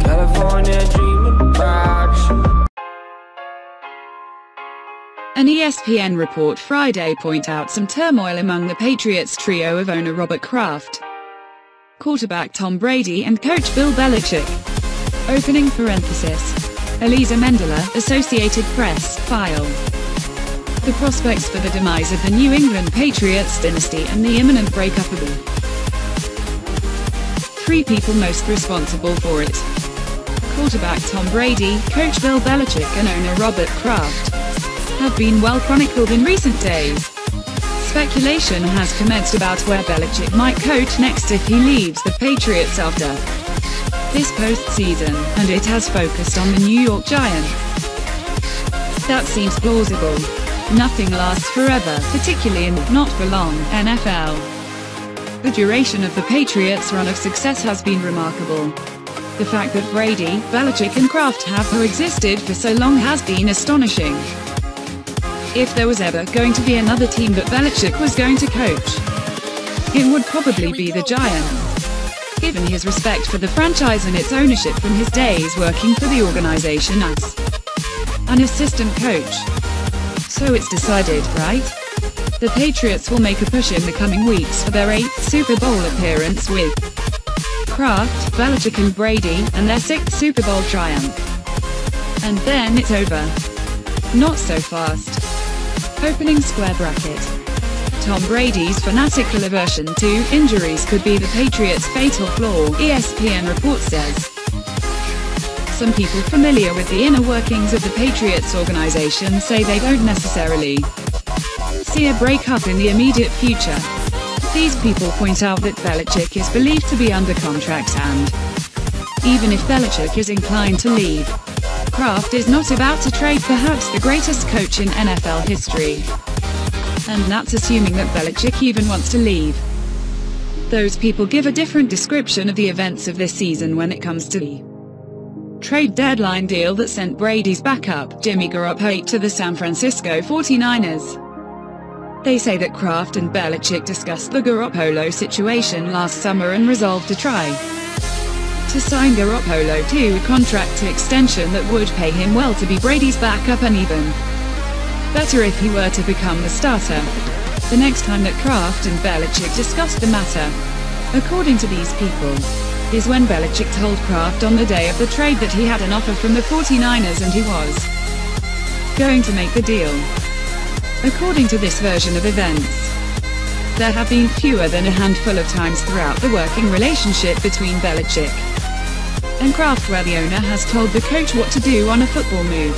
California dreaming about you. An ESPN report Friday pointed out some turmoil among the Patriots trio of owner Robert Kraft, quarterback Tom Brady and coach Bill Belichick. Opening parenthesis. Elisa Mendela, Associated Press, file. The prospects for the demise of the New England Patriots dynasty and the imminent breakup of the three people most responsible for it. Quarterback Tom Brady, coach Bill Belichick and owner Robert Kraft have been well chronicled in recent days. Speculation has commenced about where Belichick might coach next if he leaves the Patriots after this postseason, and it has focused on the New York Giants. That seems plausible. Nothing lasts forever, particularly in not for long NFL. The duration of the Patriots' run of success has been remarkable. The fact that Brady, Belichick and Kraft have coexisted for so long has been astonishing. If there was ever going to be another team that Belichick was going to coach, it would probably be the Giants, given his respect for the franchise and its ownership from his days working for the organization as an assistant coach. So it's decided, right? The Patriots will make a push in the coming weeks for their 8th Super Bowl appearance with Kraft, Belichick and Brady, and their 6th Super Bowl triumph. And then it's over. Not so fast. Opening square bracket. Tom Brady's fanatical aversion to injuries could be the Patriots' fatal flaw, ESPN report says. Some people familiar with the inner workings of the Patriots organization say they don't necessarily see a breakup in the immediate future. These people point out that Belichick is believed to be under contract and, even if Belichick is inclined to leave, Kraft is not about to trade perhaps the greatest coach in NFL history. And that's assuming that Belichick even wants to leave. Those people give a different description of the events of this season when it comes to the trade deadline deal that sent Brady's backup, Jimmy Garoppolo, to the San Francisco 49ers. They say that Kraft and Belichick discussed the Garoppolo situation last summer and resolved to try to sign Garoppolo to a contract extension that would pay him well to be Brady's backup and even better if he were to become the starter. The next time that Kraft and Belichick discussed the matter, according to these people, is when Belichick told Kraft on the day of the trade that he had an offer from the 49ers and he was going to make the deal. According to this version of events, there have been fewer than a handful of times throughout the working relationship between Belichick and Kraft where the owner has told the coach what to do on a football move.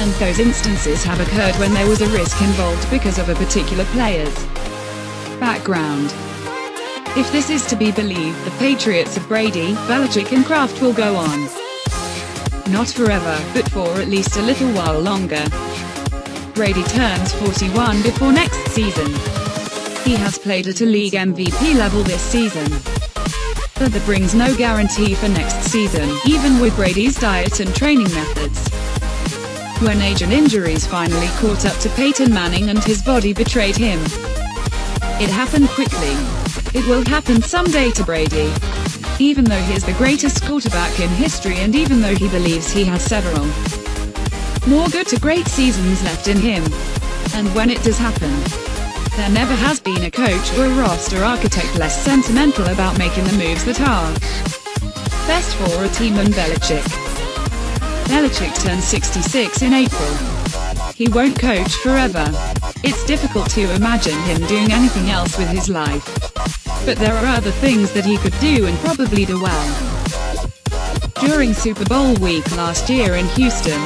And those instances have occurred when there was a risk involved because of a particular player's background. If this is to be believed, the Patriots of Brady, Belichick and Kraft will go on. Not forever, but for at least a little while longer. Brady turns 41 before next season. He has played at a league MVP level this season, but that brings no guarantee for next season, even with Brady's diet and training methods. When age and injuries finally caught up to Peyton Manning and his body betrayed him, it happened quickly. It will happen someday to Brady. Even though he is the greatest quarterback in history and even though he believes he has several more good to great seasons left in him. And when it does happen, there never has been a coach or a roster architect less sentimental about making the moves that are best for a team than Belichick. Belichick turns 66 in April. He won't coach forever. It's difficult to imagine him doing anything else with his life. But there are other things that he could do and probably do well. During Super Bowl week last year in Houston,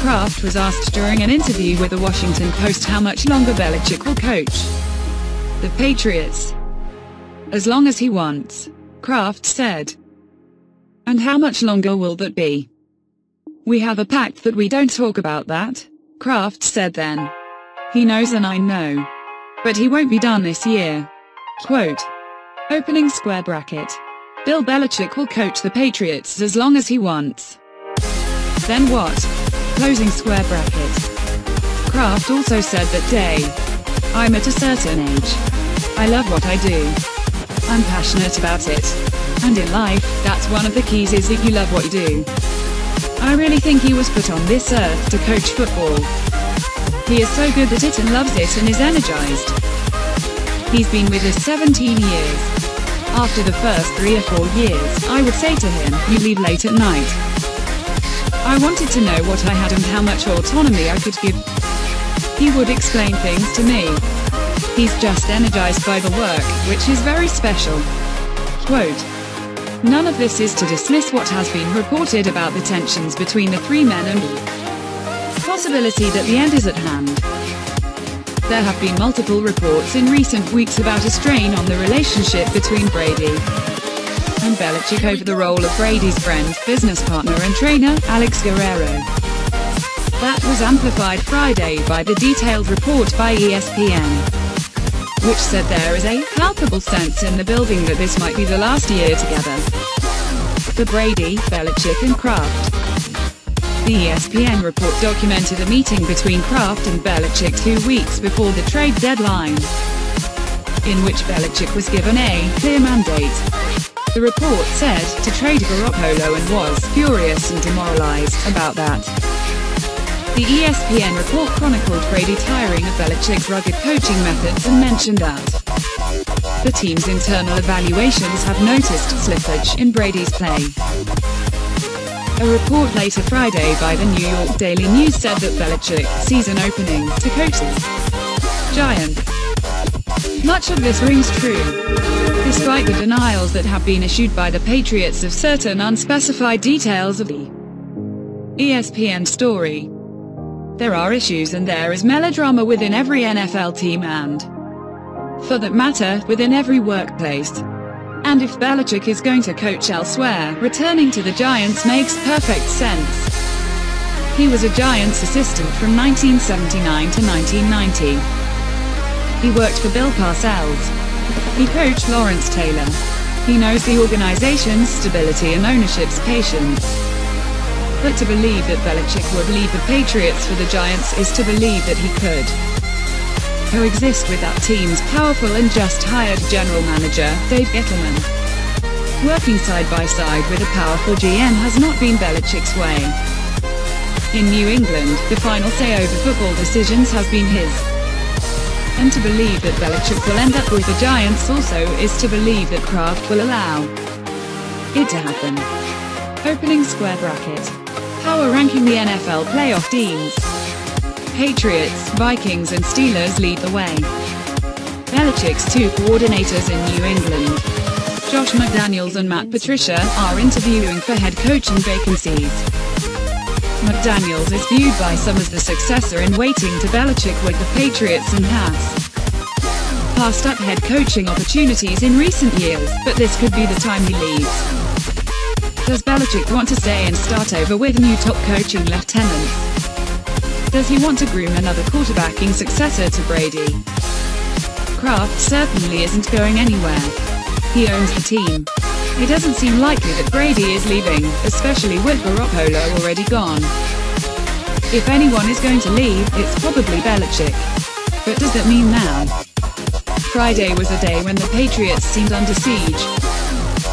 Kraft was asked during an interview with the Washington Post how much longer Belichick will coach the Patriots. As long as he wants, Kraft said. And how much longer will that be? We have a pact that we don't talk about that, Kraft said then. He knows and I know. But he won't be done this year. Quote. Opening square bracket. Bill Belichick will coach the Patriots as long as he wants. Then what? Closing square bracket. Kraft also said that day, I'm at a certain age. I love what I do. I'm passionate about it. And in life, that's one of the keys, is that you love what you do. I really think he was put on this earth to coach football. He is so good at it and loves it and is energized. He's been with us 17 years. After the first 3 or 4 years, I would say to him, "You leave late at night." I wanted to know what I had and how much autonomy I could give. He would explain things to me. He's just energized by the work, which is very special. Quote, "None of this is to dismiss what has been reported about the tensions between the 3 men and the possibility that the end is at hand. There have been multiple reports in recent weeks about a strain on the relationship between Brady and Belichick over the role of Brady's friend, business partner and trainer, Alex Guerrero. That was amplified Friday by the detailed report by ESPN, which said there is a palpable sense in the building that this might be the last year together for Brady, Belichick and Kraft. The ESPN report documented a meeting between Kraft and Belichick 2 weeks before the trade deadline, in which Belichick was given a clear mandate. The report said to trade Garoppolo and was furious and demoralized about that. The ESPN report chronicled Brady tiring of Belichick's rugged coaching methods and mentioned that the team's internal evaluations have noticed slippage in Brady's play. A report later Friday by the New York Daily News said that Belichick sees an opening to coach the Giants. Much of this rings true, despite the denials that have been issued by the Patriots of certain unspecified details of the ESPN story. There are issues and there is melodrama within every NFL team and, for that matter, within every workplace. And if Belichick is going to coach elsewhere, returning to the Giants makes perfect sense. He was a Giants assistant from 1979 to 1990. He worked for Bill Parcells. He coached Lawrence Taylor. He knows the organization's stability and ownership's patience. But to believe that Belichick would leave the Patriots for the Giants is to believe that he could coexist with that team's powerful and just-hired general manager, Dave Gettleman. Working side by side with a powerful GM has not been Belichick's way. In New England, the final say over football decisions has been his. And to believe that Belichick will end up with the Giants also is to believe that Kraft will allow it to happen. Opening square bracket. Power ranking the NFL playoff teams. Patriots, Vikings and Steelers lead the way. Belichick's 2 coordinators in New England, Josh McDaniels and Matt Patricia, are interviewing for head coaching vacancies. McDaniels is viewed by some as the successor in waiting to Belichick with the Patriots and has passed up head coaching opportunities in recent years, but this could be the time he leaves. Does Belichick want to stay and start over with new top coaching lieutenants? Does he want to groom another quarterbacking successor to Brady? Kraft certainly isn't going anywhere. He owns the team. It doesn't seem likely that Brady is leaving, especially with Garoppolo already gone. If anyone is going to leave, it's probably Belichick. But does that mean now? Friday was a day when the Patriots seemed under siege.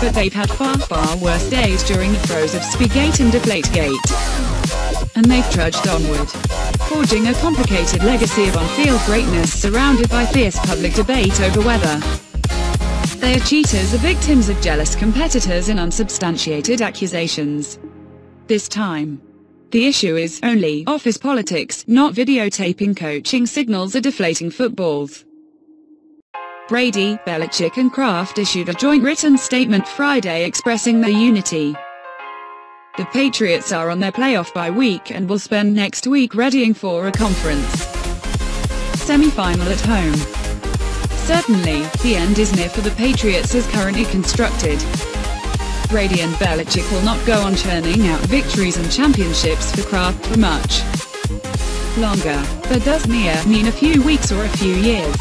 But they've had far worse days during the throes of Spygate and Deflategate. And they've trudged onward, forging a complicated legacy of on-field greatness surrounded by fierce public debate over whether they are cheaters or victims of jealous competitors and unsubstantiated accusations. This time, the issue is only office politics, not videotaping coaching signals or deflating footballs. Brady, Belichick and Kraft issued a joint written statement Friday expressing their unity. The Patriots are on their playoff bye week and will spend next week readying for a conference semi-final at home. Certainly, the end is near for the Patriots as currently constructed. Brady and Belichick will not go on churning out victories and championships for Kraft for much longer, but does near mean a few weeks or a few years.